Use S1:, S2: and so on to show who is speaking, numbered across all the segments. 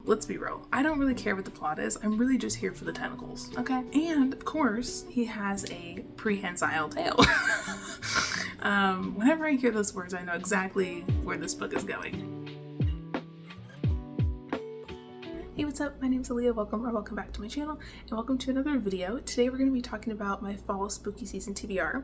S1: let's be real. I don't really care what the plot is. I'm really just here for the tentacles, okay? And of course, he has a prehensile tail. Whenever I hear those words, I know exactly where this book is going. Hey, what's up? My name is Alea. Welcome back to my channel, and welcome to another video. Today we're going to be talking about my fall spooky season TBR,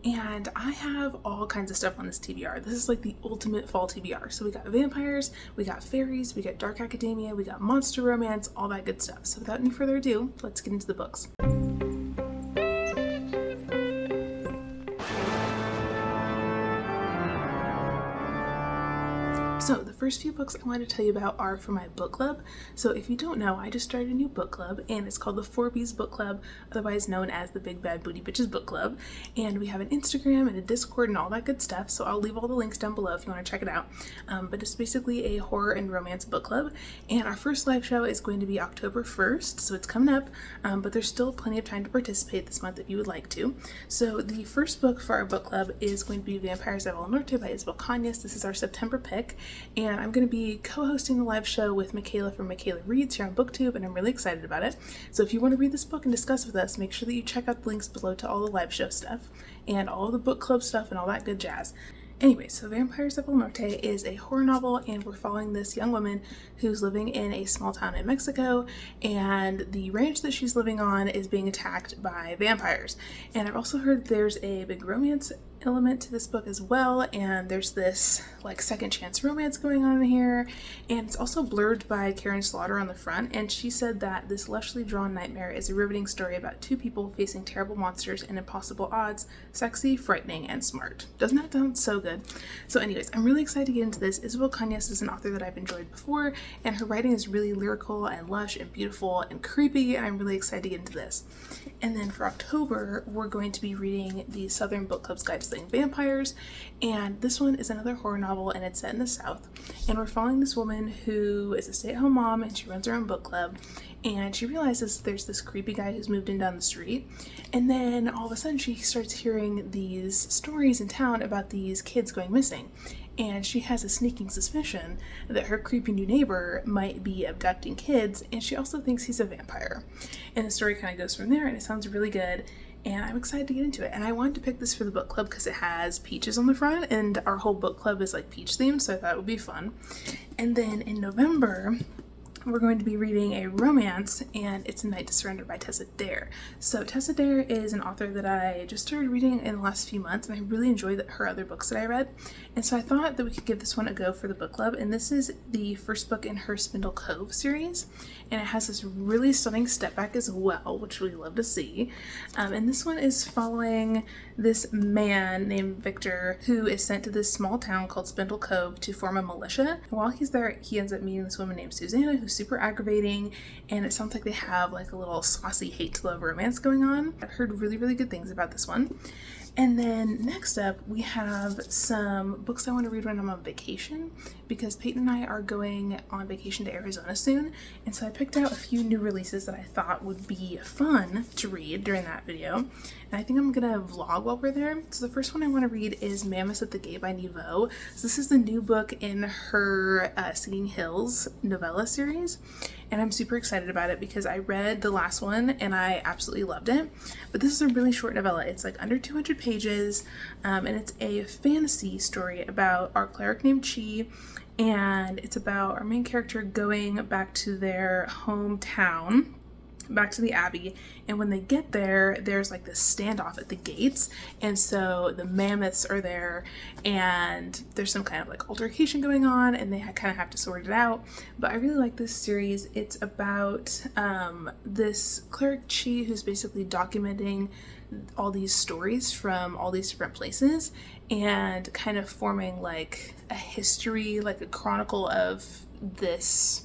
S1: and I have all kinds of stuff on this TBR. This is like the ultimate fall TBR. So we got vampires, we got fairies, we got dark academia, we got monster romance, all that good stuff. So without any further ado, let's get into the books. So the first few books I wanted to tell you about are for my book club. So if you don't know, I just started a new book club, and it's called the 4Bs Book Club, otherwise known as the Big Bad Booty Bitches Book Club. And we have an Instagram and a Discord and all that good stuff, so I'll leave all the links down below if you want to check it out. But it's basically a horror and romance book club, and our first live show is going to be October 1st, so it's coming up, but there's still plenty of time to participate this month if you would like to. So the first book for our book club is going to be Vampires of El Norte by Isabel Cañas. This is our September pick. And I'm going to be co-hosting the live show with Michaela from Michaela Reads here on BookTube, and I'm really excited about it. So if you want to read this book and discuss with us, make sure that you check out the links below to all the live show stuff and all the book club stuff and all that good jazz. Anyway, so Vampires of El Norte is a horror novel, and we're following this young woman who's living in a small town in Mexico, and the ranch that she's living on is being attacked by vampires. And I've also heard there's a big romance element to this book as well, and there's this like second chance romance going on in here, and it's also blurred by Karen Slaughter on the front, and she said that this lushly drawn nightmare is a riveting story about two people facing terrible monsters and impossible odds, sexy, frightening, and smart. Doesn't that sound so good? So anyways, I'm really excited to get into this. Isabel Cañas is an author that I've enjoyed before, and her writing is really lyrical and lush and beautiful and creepy, and I'm really excited to get into this. And then for October, we're going to be reading the Southern Book Club's Guide to Slaying Vampires, and this one is another horror novel, and it's set in the South, and we're following this woman who is a stay-at-home mom, and she runs her own book club, and she realizes there's this creepy guy who's moved in down the street, and then all of a sudden she starts hearing these stories in town about these kids going missing, and she has a sneaking suspicion that her creepy new neighbor might be abducting kids, and she also thinks he's a vampire. And the story kind of goes from there, and it sounds really good, and I'm excited to get into it. And I wanted to pick this for the book club because it has peaches on the front, and our whole book club is like peach themed, so I thought it would be fun. And then in November, we're going to be reading a romance, and it's A Night to Surrender by Tessa Dare. So Tessa Dare is an author that I just started reading in the last few months, and I really enjoyed her other books that I read. And so I thought that we could give this one a go for the book club, and this is the first book in her Spindle Cove series, and it has this really stunning step back as well, which we love to see. And this one is following this man named Victor who is sent to this small town called Spindle Cove to form a militia. And while he's there, he ends up meeting this woman named Susanna who's super aggravating, and it sounds like they have like a little saucy hate to love romance going on. I've heard really, really good things about this one. And then next up, we have some books I want to read when I'm on vacation, because Peyton and I are going on vacation to Arizona soon, and so I picked out a few new releases that I thought would be fun to read during that video, and I think I'm gonna vlog while we're there. So the first one I want to read is Mammoths at the Gate by Niveau. So this is the new book in her Singing Hills novella series, and I'm super excited about it because I read the last one and I absolutely loved it. But this is a really short novella. It's like under 200 pages, and it's a fantasy story about our cleric named Chi, and it's about our main character going back to their hometown, back to the Abbey, and when they get there, there's like this standoff at the gates, and so the mammoths are there, and there's some kind of like altercation going on, and they kind of have to sort it out. But I really like this series. It's about this cleric Chi who's basically documenting all these stories from all these different places and kind of forming like a history, like a chronicle of this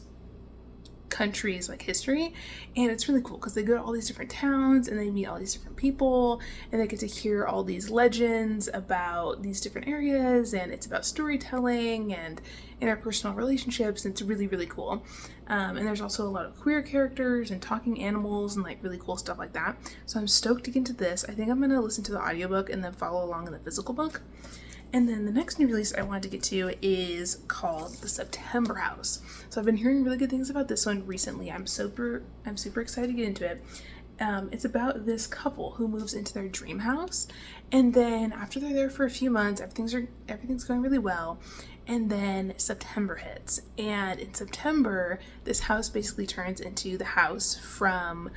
S1: country's like history. And it's really cool because they go to all these different towns and they meet all these different people, and they get to hear all these legends about these different areas, and it's about storytelling and interpersonal relationships, and it's really, really cool. And there's also a lot of queer characters and talking animals and like really cool stuff like that. So I'm stoked to get into this. I think I'm gonna listen to the audiobook and then follow along in the physical book. And then the next new release I wanted to get to is called The September House. So I've been hearing really good things about this one recently. I'm super excited to get into it. It's about this couple who moves into their dream house, and then after they're there for a few months, everything's going really well, and then September hits, and in September this house basically turns into the house from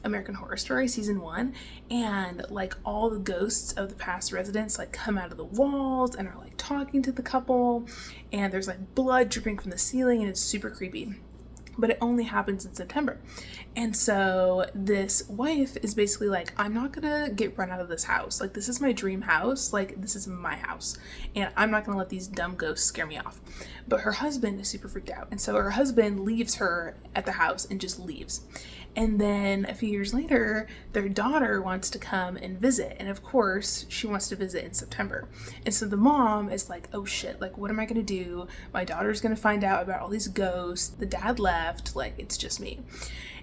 S1: American Horror Story season 1, and like all the ghosts of the past residents like come out of the walls and are like talking to the couple, and there's like blood dripping from the ceiling, and it's super creepy. But it only happens in September. And so this wife is basically like, I'm not gonna get run out of this house. Like, this is my dream house. Like, this is my house. And I'm not gonna let these dumb ghosts scare me off. But her husband is super freaked out. And so her husband leaves her at the house and just leaves. And then a few years later, their daughter wants to come and visit. And of course, she wants to visit in September. And so the mom is like, oh shit, like, what am I gonna do? My daughter's gonna find out about all these ghosts. The dad left, like, it's just me.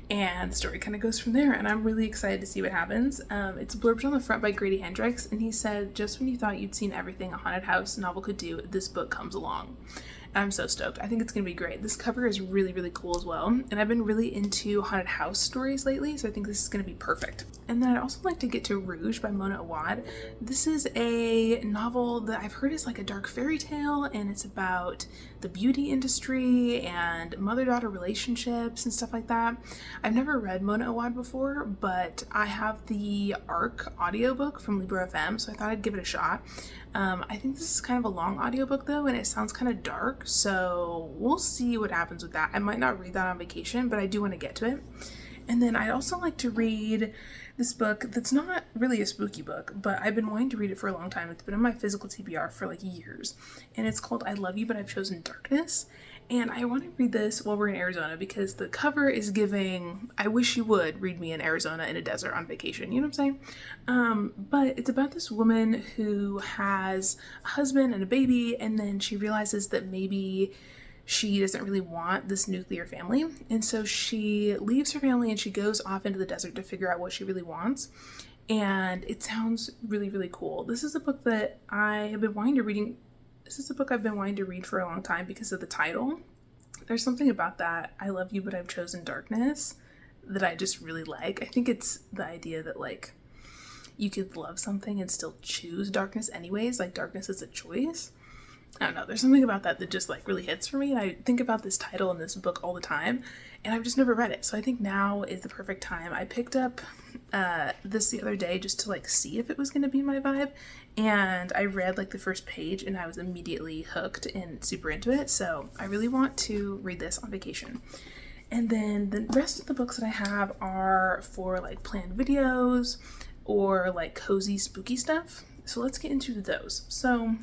S1: And the story kind of goes from there, and I'm really excited to see what happens. It's blurbed on the front by Grady Hendrix, and he said, just when you thought you'd seen everything a haunted house novel could do, this book comes along. I'm so stoked. I think it's going to be great. This cover is really, really cool as well. And I've been really into haunted house stories lately, so I think this is going to be perfect. And then I'd also like to get to Rouge by Mona Awad. This is a novel that I've heard is like a dark fairy tale, and it's about the beauty industry and mother-daughter relationships and stuff like that. I've never read Mona Awad before, but I have the ARC audiobook from Libro FM, so I thought I'd give it a shot. I think this is kind of a long audiobook though, and it sounds kind of dark, so we'll see what happens with that. I might not read that on vacation, but I do want to get to it. And then I'd also like to read this book that's not really a spooky book, but I've been wanting to read it for a long time. It's been on my physical TBR for like years, and it's called I Love You But I've Chosen Darkness. And I want to read this while we're in Arizona because the cover is giving, I wish you would read me in Arizona in a desert on vacation, you know what I'm saying? But it's about this woman who has a husband and a baby, and then she realizes that maybe she doesn't really want this nuclear family, and so she leaves her family and she goes off into the desert to figure out what she really wants. And it sounds really, really cool. This is a book that I have been wanting to read. This is a book I've been wanting to read for a long time because of the title. There's something about that, I love you but I've chosen darkness, that I just really like. I think it's the idea that like you could love something and still choose darkness anyways, like darkness is a choice. I don't know, there's something about that that just like really hits for me, and I think about this title in this book all the time, and I've just never read it, so I think now is the perfect time. I picked up this the other day just to like see if it was going to be my vibe, and I read like the first page and I was immediately hooked and super into it, so I really want to read this on vacation. And then the rest of the books that I have are for like planned videos or like cozy spooky stuff, so let's get into those. So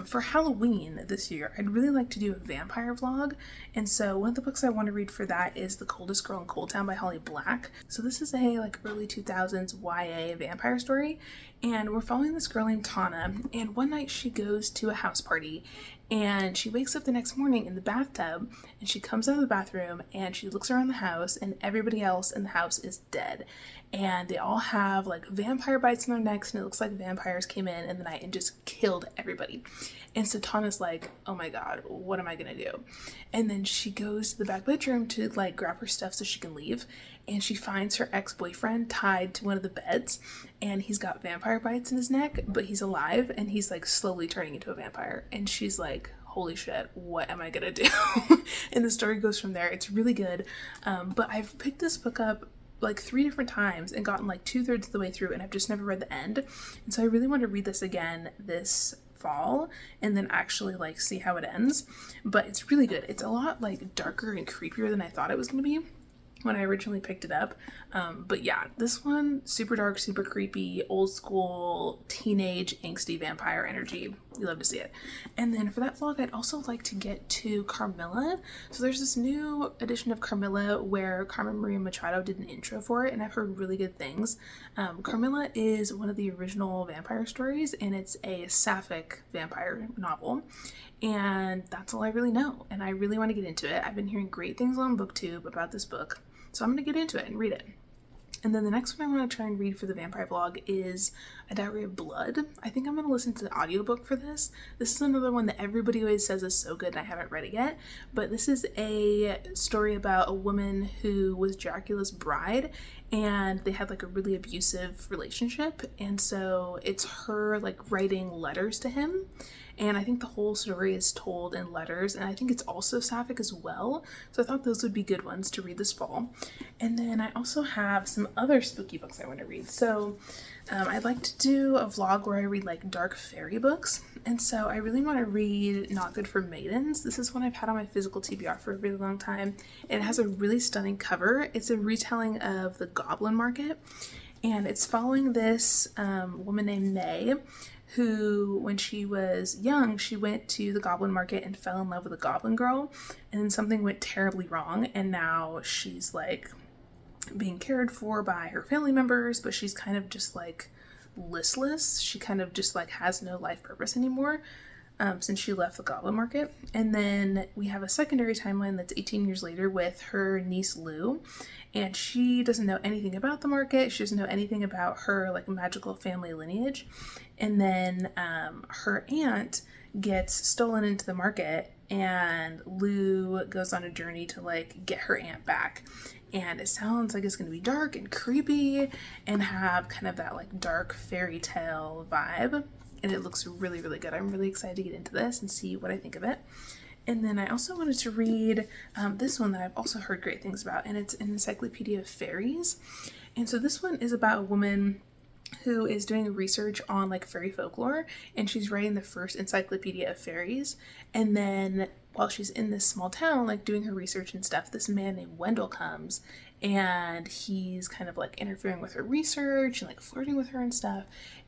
S1: for Halloween this year, I'd really like to do a vampire vlog, and so one of the books I want to read for that is The Coldest Girl in Cold Town by Holly Black. So this is a like early 2000s YA vampire story, and we're following this girl named Tana, and one night she goes to a house party, and she wakes up the next morning in the bathtub, and she comes out of the bathroom and she looks around the house, and everybody else in the house is dead, and they all have like vampire bites on their necks, and it looks like vampires came in the night and just killed everybody. And so Tana's like, oh my god, what am I gonna do? And then she goes to the back bedroom to like grab her stuff so she can leave, and she finds her ex-boyfriend tied to one of the beds, and he's got vampire bites in his neck, but he's alive, and he's like slowly turning into a vampire. And she's like, holy shit, what am I gonna do? And the story goes from there. It's really good, but I've picked this book up like 3 different times and gotten like 2/3 of the way through, and I've just never read the end, and so I really want to read this again this fall and then actually like see how it ends. But it's really good. It's a lot like darker and creepier than I thought it was gonna be when I originally picked it up, but yeah, this one, super dark, super creepy, old school teenage angsty vampire energy. You love to see it. And then for that vlog, I'd also like to get to Carmilla. So there's this new edition of Carmilla where Carmen Maria Machado did an intro for it, and I've heard really good things. Carmilla is one of the original vampire stories, and it's a sapphic vampire novel, and that's all I really know, and I really want to get into it. I've been hearing great things on booktube about this book, so I'm going to get into it and read it. And then the next one I want to try and read for the vampire vlog is A Diary of Blood. I think I'm going to listen to the audiobook for this. This is another one that everybody always says is so good and I haven't read it yet. But this is a story about a woman who was Dracula's bride and they had like a really abusive relationship. And so it's her like writing letters to him. And I think the whole story is told in letters, and I think it's also sapphic as well. So I thought those would be good ones to read this fall. And then I also have some other spooky books I want to read. So I'd like to do a vlog where I read like dark fairy books. And so I really want to read Not Good for Maidens. This is one I've had on my physical TBR for a really long time. And it has a really stunning cover. It's a retelling of the Goblin Market. And it's following this woman named May, who, when she was young, she went to the Goblin Market and fell in love with a goblin girl, and then something went terribly wrong, and now she's like being cared for by her family members, but she's kind of just like listless. She kind of just like has no life purpose anymore since she left the Goblin Market. And then we have a secondary timeline that's 18 years later with her niece Lou, and she doesn't know anything about the market. She doesn't know anything about her like magical family lineage. And then her aunt gets stolen into the market, and Lou goes on a journey to like get her aunt back. And it sounds like it's going to be dark and creepy and have kind of that like dark fairy tale vibe. And it looks really, really good. I'm really excited to get into this and see what I think of it. And then I also wanted to read this one that I've also heard great things about, and it's an encyclopedia of fairies. And so this one is about a woman who is doing research on like fairy folklore, and she's writing the first encyclopedia of fairies. And then while she's in this small town, like doing her research and stuff, this man named Wendell comes, and he's kind of like interfering with her research and like flirting with her and stuff.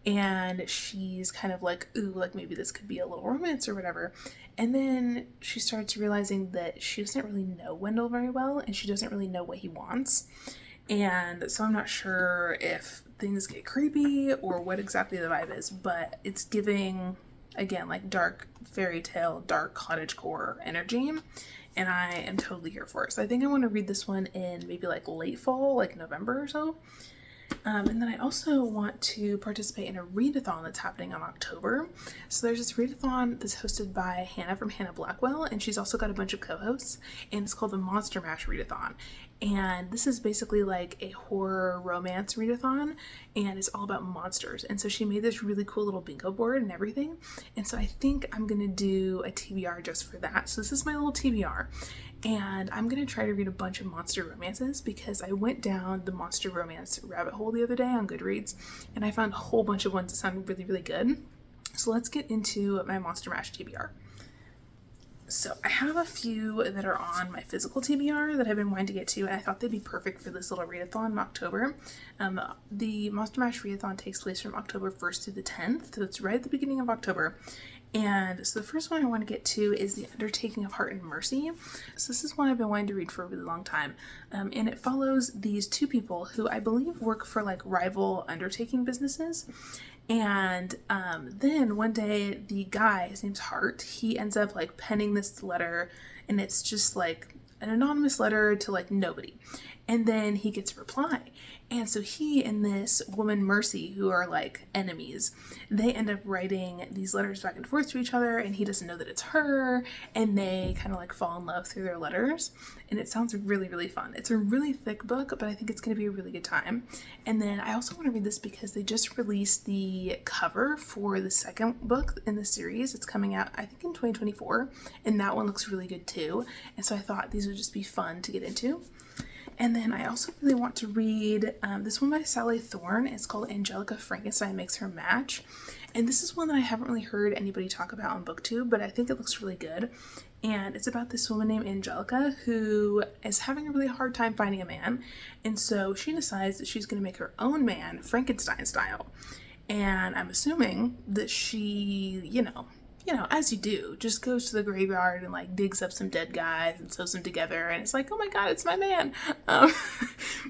S1: And she's kind of like, ooh, like maybe this could be a little romance or whatever. And then she starts realizing that she doesn't really know Wendell very well, and she doesn't really know what he wants. And so I'm not sure if things get creepy or what exactly the vibe is, but it's giving, again, like dark fairy tale, dark cottagecore energy, and I am totally here for it. So I think I want to read this one in maybe like late fall, like November or so. And then I also want to participate in a readathon that's happening in October. So there's this readathon that's hosted by Hannah from Hannah Blackwell, and she's also got a bunch of co-hosts, and it's called the Monster Mash Readathon. And this is basically like a horror romance readathon, and it's all about monsters. And so she made this really cool little bingo board and everything. And so I think I'm going to do a TBR just for that. So this is my little TBR. And I'm going to try to read a bunch of monster romances because I went down the monster romance rabbit hole the other day on Goodreads, and I found a whole bunch of ones that sound really, really good. So let's get into my Monster Mash TBR. So I have a few that are on my physical TBR that I've been wanting to get to, and I thought they'd be perfect for this little readathon in October. The Monster Mash readathon takes place from October 1st through the 10th, so it's right at the beginning of October. And so the first one I want to get to is The Undertaking of Heart and Mercy. So this is one I've been wanting to read for a really long time. And it follows these two people who I believe work for like rival undertaking businesses. And then one day the guy, his name's Hart, he ends up like penning this letter, and it's just like an anonymous letter to like nobody. And then he gets a reply. And so he and this woman, Mercy, who are like enemies, they end up writing these letters back and forth to each other, and he doesn't know that it's her, and they kind of like fall in love through their letters. And it sounds really, really fun. It's a really thick book, but I think it's going to be a really good time. And then I also want to read this because they just released the cover for the second book in the series. It's coming out, I think, in 2024, and that one looks really good too. And so I thought these would just be fun to get into. And then I also really want to read this one by Sally Thorne. It's called Angelica Frankenstein Makes Her Match. And this is one that I haven't really heard anybody talk about on booktube, but I think it looks really good. And it's about this woman named Angelica who is having a really hard time finding a man. And so she decides that she's going to make her own man Frankenstein style. And I'm assuming that she, you know, as you do, just goes to the graveyard and like digs up some dead guys and sews them together, and it's like, oh my god, it's my man.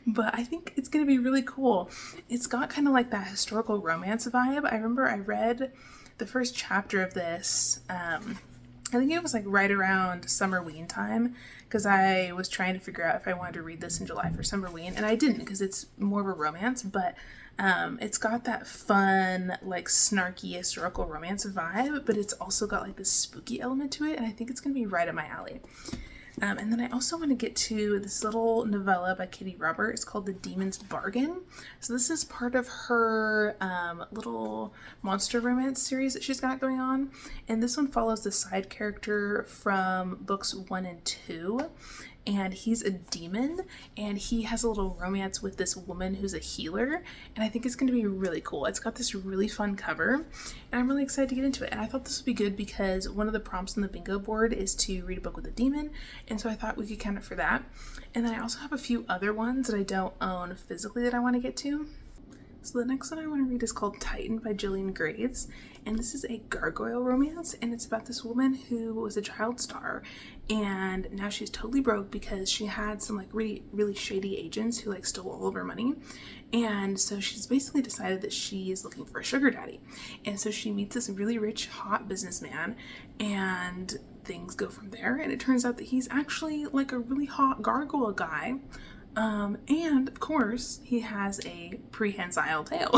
S1: But I think it's gonna be really cool. It's got kind of like that historical romance vibe. I remember I read the first chapter of this I think it was like right around Summerween time, because I was trying to figure out if I wanted to read this in July for Summerween, and I didn't because it's more of a romance, but it's got that fun, like snarky historical romance vibe, but it's also got like this spooky element to it, and I think it's going to be right up my alley. And then I also want to get to this little novella by Kitty Robert. It's called The Demon's Bargain. So this is part of her little monster romance series that she's got going on. And this one follows the side character from books 1 and 2. And he's a demon, and he has a little romance with this woman who's a healer, and I think it's going to be really cool. It's got this really fun cover, and I'm really excited to get into it. And I thought this would be good because one of the prompts on the bingo board is to read a book with a demon, and so I thought we could count it for that. And then I also have a few other ones that I don't own physically that I want to get to. So the next one I want to read is called Titan by Jillian Graves, and this is a gargoyle romance, and it's about this woman who was a child star, and now she's totally broke because she had some like really shady agents who like stole all of her money, and so she's basically decided that she is looking for a sugar daddy, and so she meets this really rich, hot businessman, and things go from there, and it turns out that he's actually like a really hot gargoyle guy. And of course, he has a prehensile tail.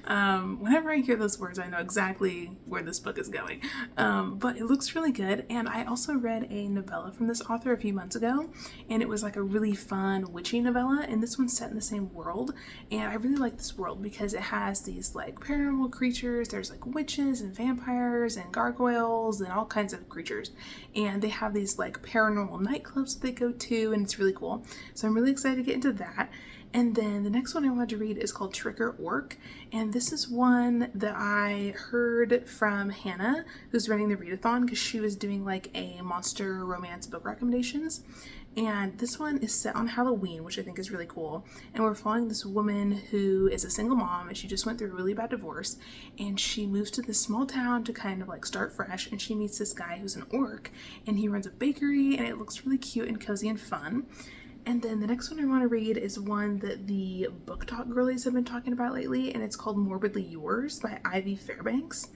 S1: Whenever I hear those words, I know exactly where this book is going. But it looks really good. And I also read a novella from this author a few months ago, and it was like a really fun witchy novella. And this one's set in the same world. And I really like this world because it has these like paranormal creatures. There's like witches and vampires and gargoyles and all kinds of creatures. And they have these like paranormal nightclubs that they go to, and it's really cool. So I'm really excited to get into that. And then the next one I wanted to read is called Trick or Orc, and this is one that I heard from Hannah, who's running the readathon, because she was doing like a monster romance book recommendations. And this one is set on Halloween, which I think is really cool. And we're following this woman who is a single mom, and she just went through a really bad divorce, and she moves to this small town to kind of like start fresh, and she meets this guy who's an orc, and he runs a bakery, and it looks really cute and cozy and fun. And then the next one I want to read is one that the Book Talk girlies have been talking about lately, and it's called Morbidly Yours by Ivy Fairbanks.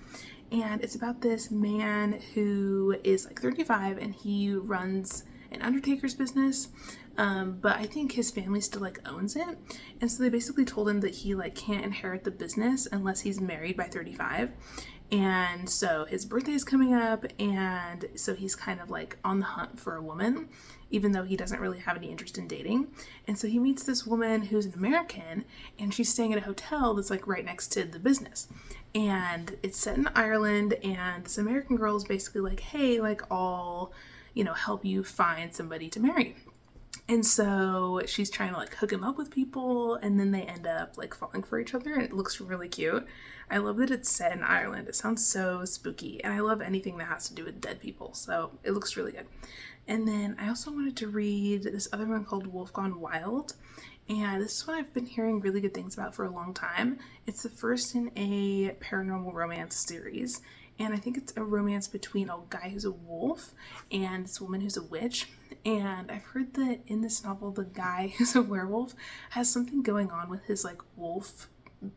S1: And it's about this man who is like 35, and he runs an undertaker's business, but I think his family still like owns it. And so they basically told him that he like can't inherit the business unless he's married by 35. And so his birthday is coming up, and so he's kind of like on the hunt for a woman, even though he doesn't really have any interest in dating. And so he meets this woman who's an American, and she's staying at a hotel that's like right next to the business. And it's set in Ireland, and this American girl is basically like, hey, like I'll, help you find somebody to marry. And so she's trying to like hook him up with people, and then they end up like falling for each other, and it looks really cute. I love that it's set in Ireland. It sounds so spooky, and I love anything that has to do with dead people, so it looks really good. And then I also wanted to read this other one called Wolf Gone Wild, and this is one I've been hearing really good things about for a long time. It's the first in a paranormal romance series, and I think it's a romance between a guy who's a wolf and this woman who's a witch. And I've heard that in this novel, the guy who's a werewolf has something going on with his like wolf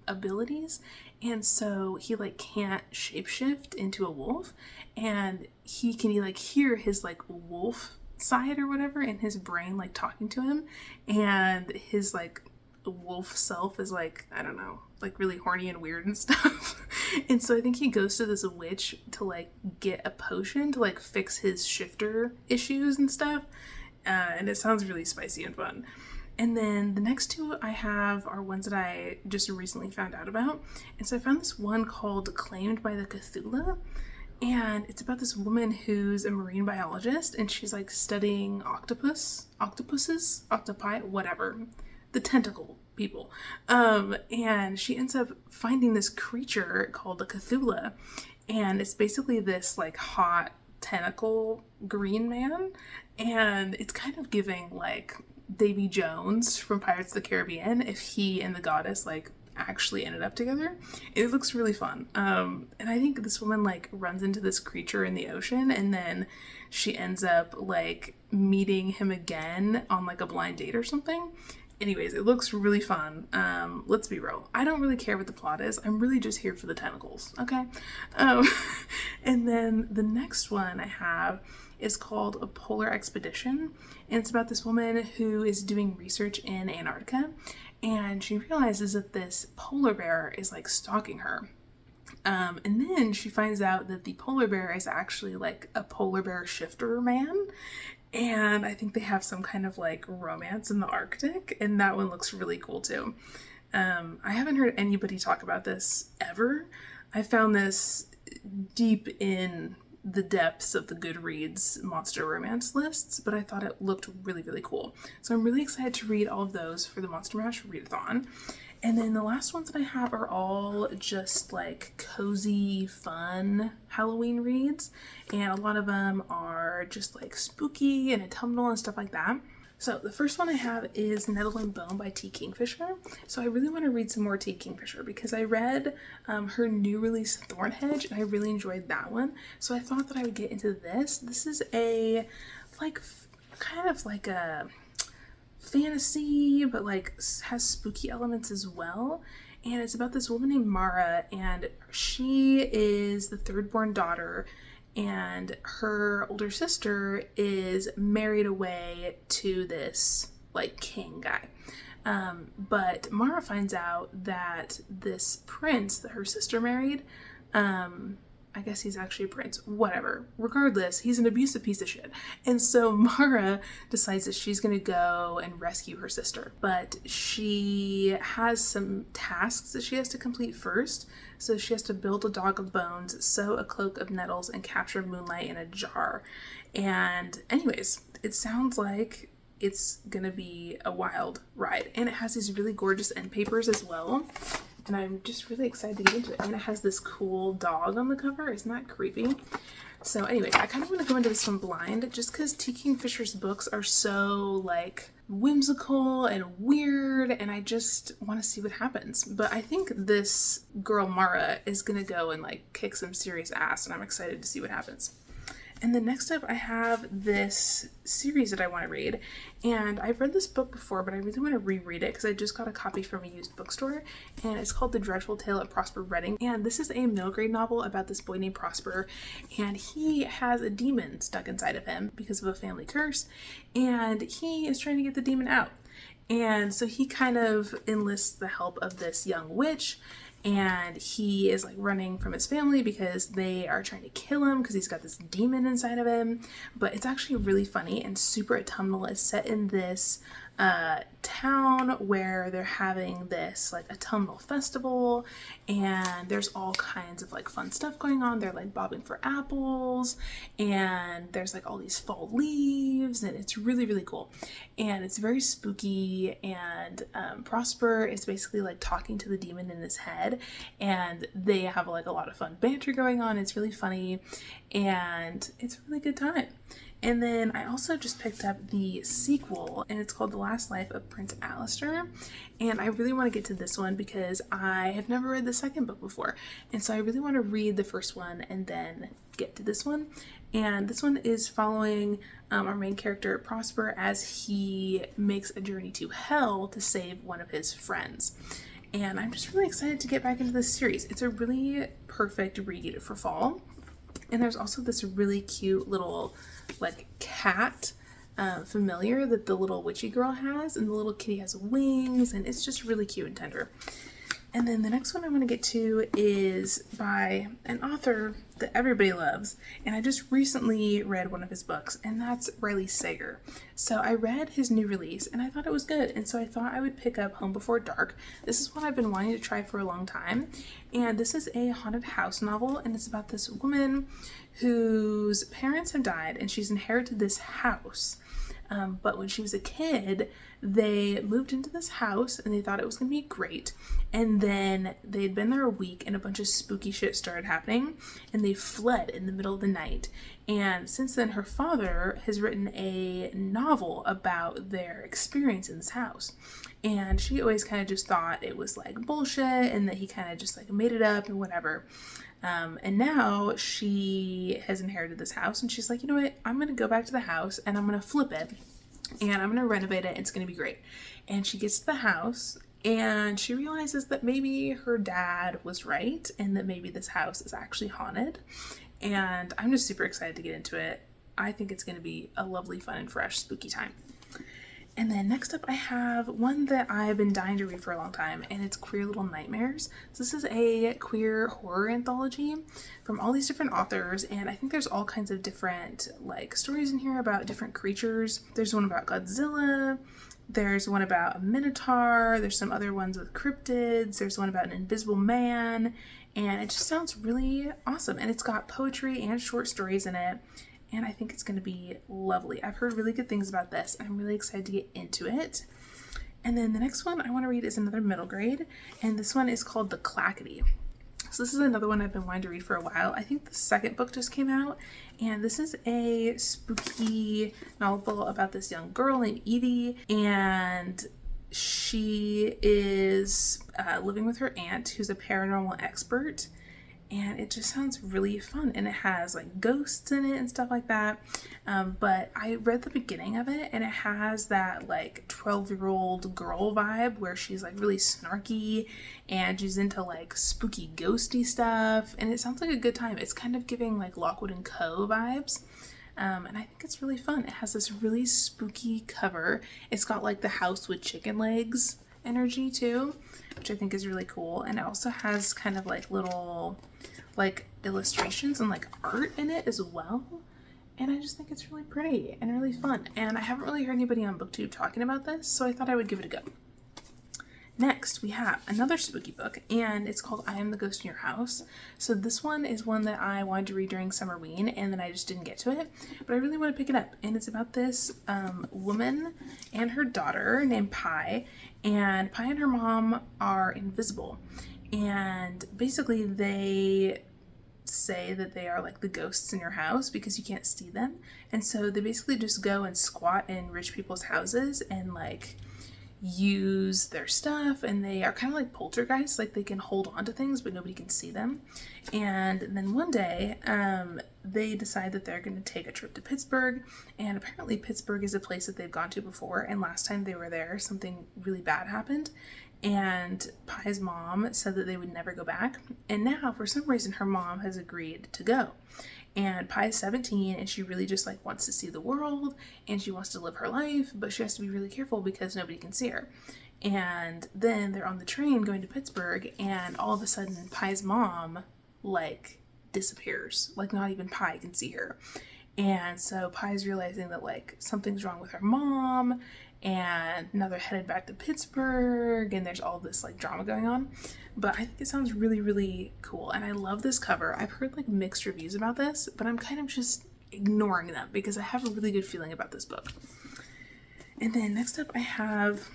S1: abilities, and so he like can't shapeshift into a wolf, and he can like hear his like wolf side or whatever in his brain like talking to him, and his like wolf self is like, I don't know, like really horny and weird and stuff. And so I think he goes to this witch to like get a potion to like fix his shifter issues and stuff, and it sounds really spicy and fun. And then the next two I have are ones that I just recently found out about. And so I found this one called Claimed by the Cthulhu. And it's about this woman who's a marine biologist, and she's like studying octopuses, octopi, whatever, the tentacle people. And she ends up finding this creature called the Cthulhu. And it's basically this like hot tentacle green man. And it's kind of giving like Davy Jones from Pirates of the Caribbean if he and the goddess like actually ended up together. It looks really fun. And I think this woman like runs into this creature in the ocean, and then she ends up like meeting him again on like a blind date or something. Anyways, it looks really fun. Let's be real. I don't really care what the plot is. I'm really just here for the tentacles, okay? Um, and then the next one I have is called A Polar Expedition. And it's about this woman who is doing research in Antarctica. And she realizes that this polar bear is like stalking her. And then she finds out that the polar bear is actually like a polar bear shifter man. And I think they have some kind of like romance in the Arctic, and that one looks really cool too. I haven't heard anybody talk about this ever. I found this deep in the depths of the Goodreads monster romance lists, but I thought it looked really, really cool. So I'm really excited to read all of those for the Monster Mash readathon. And then the last ones that I have are all just like cozy, fun Halloween reads. And a lot of them are just like spooky and autumnal and stuff like that. So the first one I have is Nettle and Bone by T. Kingfisher. So I really want to read some more T. Kingfisher because I read her new release Thornhedge and I really enjoyed that one. So I thought that I would get into this. This is a like kind of like a fantasy, but like has spooky elements as well. And it's about this woman named Mara, and she is the third born daughter, and her older sister is married away to this like king guy. But Mara finds out that this prince that her sister married, I guess he's actually a prince, whatever. Regardless, he's an abusive piece of shit. And so Mara decides that she's going to go and rescue her sister. But she has some tasks that she has to complete first. So she has to build a dog of bones, sew a cloak of nettles, and capture moonlight in a jar. And anyways, it sounds like it's going to be a wild ride. And it has these really gorgeous end papers as well. And I'm just really excited to get into it. And it has this cool dog on the cover. Isn't that creepy? So anyways, I kind of want to go into this one blind just because T. Kingfisher's books are so like whimsical and weird, and I just want to see what happens. But I think this girl Mara is going to go and like kick some serious ass, and I'm excited to see what happens. And then next up I have this series that I want to read, and I've read this book before, but I really want to reread it because I just got a copy from a used bookstore, and it's called The Dreadful Tale of Prosper Redding. And this is a middle grade novel about this boy named Prosper, and he has a demon stuck inside of him because of a family curse, and he is trying to get the demon out. And so he kind of enlists the help of this young witch, and he is like running from his family because they are trying to kill him because he's got this demon inside of him. But it's actually really funny and super autumnal. It's set in this town where they're having this like autumnal festival, and there's all kinds of like fun stuff going on. They're like bobbing for apples, and there's like all these fall leaves, and it's really, really cool. And it's very spooky, and Prosper is basically like talking to the demon in his head, and they have like a lot of fun banter going on. It's really funny, and it's a really good time. And then I also just picked up the sequel, and it's called The Last Life of Prince Alistair. And I really want to get to this one because I have never read the second book before. And so I really want to read the first one and then get to this one. And this one is following our main character, Prosper, as he makes a journey to hell to save one of his friends. And I'm just really excited to get back into this series. It's a really perfect read for fall. And there's also this really cute little like cat familiar that the little witchy girl has, and the little kitty has wings, and it's just really cute and tender. And then the next one I want to get to is by an author that everybody loves, and I just recently read one of his books, and that's Riley Sager. So I read his new release and I thought it was good, and so I thought I would pick up Home Before Dark. This is one I've been wanting to try for a long time, and this is a haunted house novel, and it's about this woman whose parents have died and she's inherited this house. But when she was a kid, they moved into this house and they thought it was going to be great. And then they'd been there a week and a bunch of spooky shit started happening, and they fled in the middle of the night. And since then, her father has written a novel about their experience in this house. And she always kind of just thought it was like bullshit and that he kind of just like made it up and whatever. And now she has inherited this house, and she's like, you know what, I'm going to go back to the house and I'm going to flip it. and I'm gonna renovate it. It's gonna be great. And she gets to the house and she realizes that maybe her dad was right and that maybe this house is actually haunted. And I'm just super excited to get into it. I think it's going to be a lovely, fun, and fresh spooky time. And then next up I have one that I've been dying to read for a long time, and it's Queer Little Nightmares. So this is a queer horror anthology from all these different authors, and I think there's all kinds of different like stories in here about different creatures. There's one about Godzilla, there's one about a minotaur, there's some other ones with cryptids, there's one about an invisible man, and it just sounds really awesome. And it's got poetry and short stories in it, and I think it's going to be lovely. I've heard really good things about this, and I'm really excited to get into it. And then the next one I want to read is another middle grade, and this one is called The Clackety. So this is another one I've been wanting to read for a while. I think the second book just came out, and this is a spooky novel about this young girl named Edie, and she is living with her aunt who's a paranormal expert, and it just sounds really fun, and it has like ghosts in it and stuff like that. But I read the beginning of it, and it has that like 12-year-old girl vibe where she's like really snarky and she's into like spooky ghosty stuff, and it sounds like a good time. It's kind of giving like Lockwood and Co vibes. And I think it's really fun. It has this really spooky cover. It's got like the house with chicken legs energy too, which I think is really cool. And it also has kind of like little like illustrations and like art in it as well. And I just think it's really pretty and really fun. And I haven't really heard anybody on BookTube talking about this, so I thought I would give it a go. Next, we have another spooky book, and it's called I Am the Ghost in Your House. So this one is one that I wanted to read during Summerween, and then I just didn't get to it, but I really want to pick it up. And it's about this woman and her daughter named Pi, and Pi and her mom are invisible. And basically they say that they are like the ghosts in your house because you can't see them. And so they basically just go and squat in rich people's houses and like use their stuff, and they are kind of like poltergeists, like they can hold on to things but nobody can see them. And then one day they decide that they're going to take a trip to Pittsburgh, and apparently Pittsburgh is a place that they've gone to before, and last time they were there something really bad happened, and Pi's mom said that they would never go back, and now for some reason her mom has agreed to go. And Pi is 17, and she really just like wants to see the world, and she wants to live her life, but she has to be really careful because nobody can see her. And then they're on the train going to Pittsburgh, and all of a sudden Pi's mom like disappears. Like not even Pi can see her. And so Pi's realizing that like something's wrong with her mom, and now they're headed back to Pittsburgh, and there's all this like drama going on. But I think it sounds really, really cool, and I love this cover. I've heard like mixed reviews about this, but I'm kind of just ignoring them because I have a really good feeling about this book. And then next up I have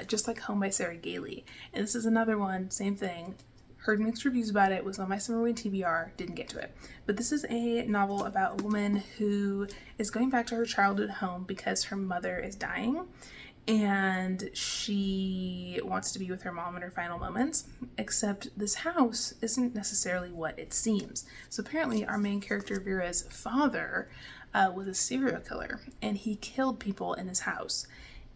S1: Just Like Home by Sarah Gailey, and this is another one, same thing. Heard mixed reviews about it, was on my Summerween TBR, didn't get to it. But this is a novel about a woman who is going back to her childhood home because her mother is dying, and she wants to be with her mom in her final moments, except this house isn't necessarily what it seems. So apparently our main character Vera's father was a serial killer, and he killed people in his house.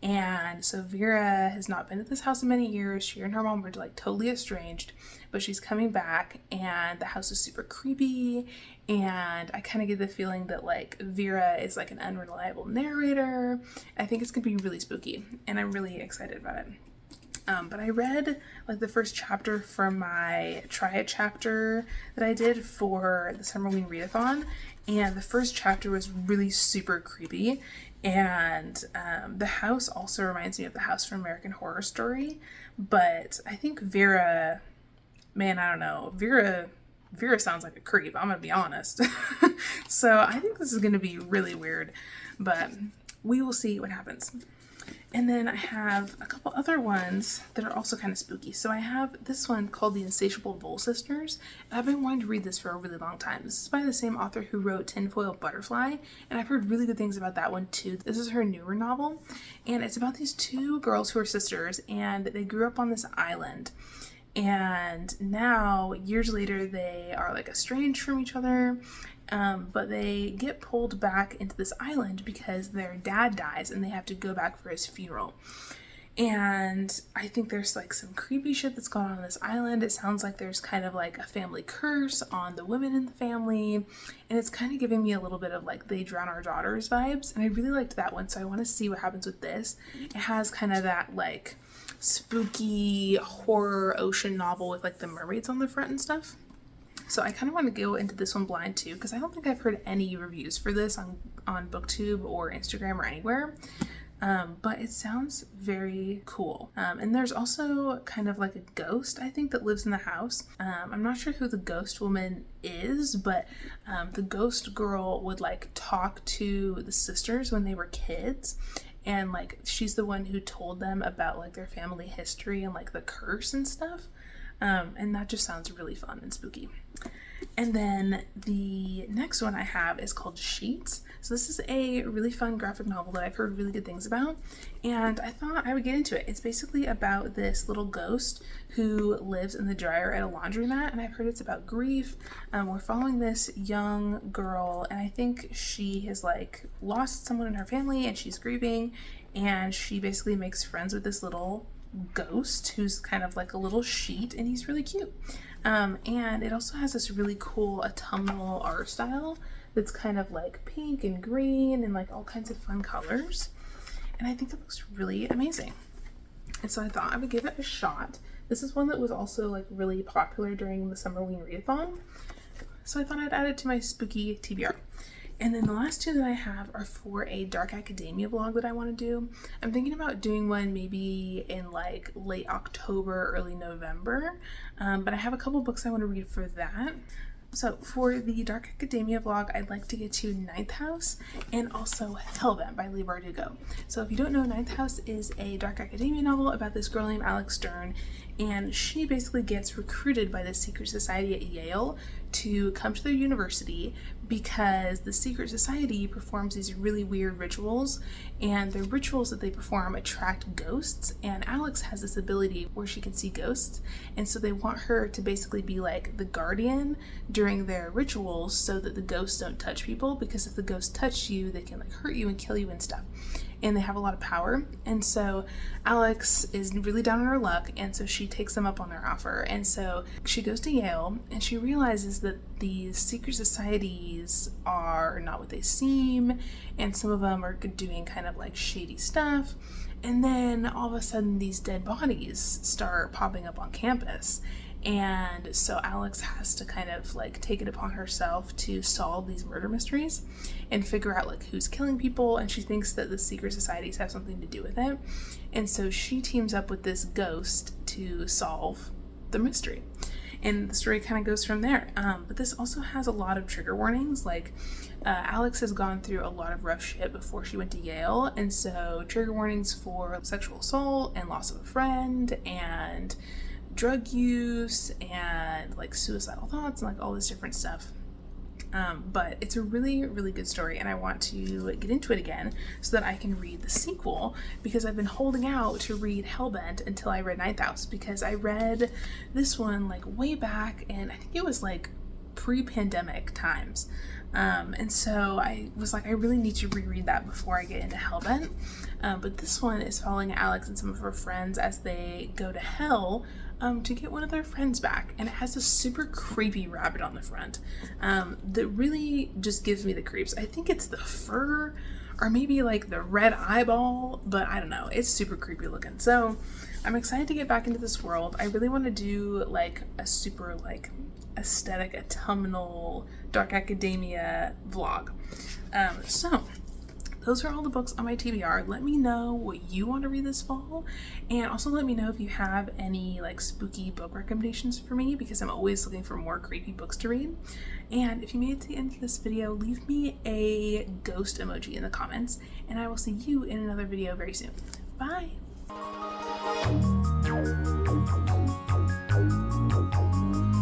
S1: And so Vera has not been at this house in many years. She and her mom were like totally estranged, but she's coming back, and the house is super creepy, and I kind of get the feeling that like Vera is like an unreliable narrator. I think it's gonna be really spooky, and I'm really excited about it. But I read like the first chapter from my Try It chapter that I did for the Summerween Readathon, and the first chapter was really super creepy. And the house also reminds me of the house from American Horror Story, but I think Vera, man, I don't know, Vera sounds like a creep, I'm gonna be honest. So I think this is gonna be really weird, but we will see what happens. And then I have a couple other ones that are also kind of spooky. So I have this one called The Insatiable Vole Sisters. I've been wanting to read this for a really long time. This is by the same author who wrote Tinfoil Butterfly, and I've heard really good things about that one too. This is her newer novel, and it's about these two girls who are sisters, and they grew up on this island. And now, years later, they are like estranged from each other. but they get pulled back into this island because their dad dies and they have to go back for his funeral. And I think there's like some creepy shit that's going on this island. It sounds like there's kind of like a family curse on the women in the family, and it's kind of giving me a little bit of like They Drown Our Daughters vibes, and I really liked that one, so I want to see what happens with this. It has kind of that like spooky horror ocean novel with like the mermaids on the front and stuff. So I kind of want to go into this one blind too, because I don't think I've heard any reviews for this on booktube or Instagram or anywhere. But it sounds very cool. And there's also kind of like a ghost, I think, that lives in the house. I'm not sure who the ghost woman is, but the ghost girl would like talk to the sisters when they were kids. And like she's the one who told them about like their family history and like the curse and stuff. And that just sounds really fun and spooky. And then the next one I have is called Sheets. So this is a really fun graphic novel that I've heard really good things about, and I thought I would get into it. It's basically about this little ghost who lives in the dryer at a laundromat, and I've heard it's about grief. We're following this young girl, and I think she has like lost someone in her family and she's grieving, and she basically makes friends with this little ghost who's kind of like a little sheet, and he's really cute. And it also has this really cool autumnal art style that's kind of like pink and green and like all kinds of fun colors, and I think it looks really amazing, and so I thought I would give it a shot. This is one that was also like really popular during the Summerween readathon, so I thought I'd add it to my spooky TBR. And then the last two that I have are for a dark academia vlog that I want to do. I'm thinking about doing one maybe in like late October, early November, but I have a couple books I want to read for that. So for the dark academia vlog, I'd like to get to Ninth House and also Hellbent by Leigh Bardugo. So if you don't know, Ninth House is a dark academia novel about this girl named Alex Stern, and she basically gets recruited by the secret society at Yale to come to their university because the secret society performs these really weird rituals, and the rituals that they perform attract ghosts, and Alex has this ability where she can see ghosts, and so they want her to basically be like the guardian during their rituals so that the ghosts don't touch people, because if the ghosts touch you, they can like hurt you and kill you and stuff. And they have a lot of power, and so Alex is really down on her luck, and so she takes them up on their offer, and so she goes to Yale, and she realizes that these secret societies are not what they seem, and some of them are doing kind of like shady stuff, and then all of a sudden these dead bodies start popping up on campus. And so Alex has to kind of like take it upon herself to solve these murder mysteries and figure out like who's killing people, and she thinks that the secret societies have something to do with it, and so she teams up with this ghost to solve the mystery, and the story kind of goes from there. But this also has a lot of trigger warnings. Like Alex has gone through a lot of rough shit before she went to Yale, and so trigger warnings for sexual assault and loss of a friend and drug use and like suicidal thoughts and like all this different stuff. But it's a really, really good story, and I want to get into it again so that I can read the sequel, because I've been holding out to read Hellbent until I read Ninth House, because I read this one like way back, and I think it was like pre-pandemic times. And so I was like, I really need to reread that before I get into Hellbent. But this one is following Alex and some of her friends as they go to hell to get one of their friends back, and it has a super creepy rabbit on the front that really just gives me the creeps. I think it's the fur or maybe like the red eyeball, but I don't know, it's super creepy looking. So I'm excited to get back into this world. I really want to do like a super like aesthetic autumnal dark academia vlog. So those are all the books on my TBR. Let me know what you want to read this fall, and also let me know if you have any like spooky book recommendations for me, because I'm always looking for more creepy books to read. And if you made it to the end of this video, leave me a ghost emoji in the comments, and I will see you in another video very soon. Bye!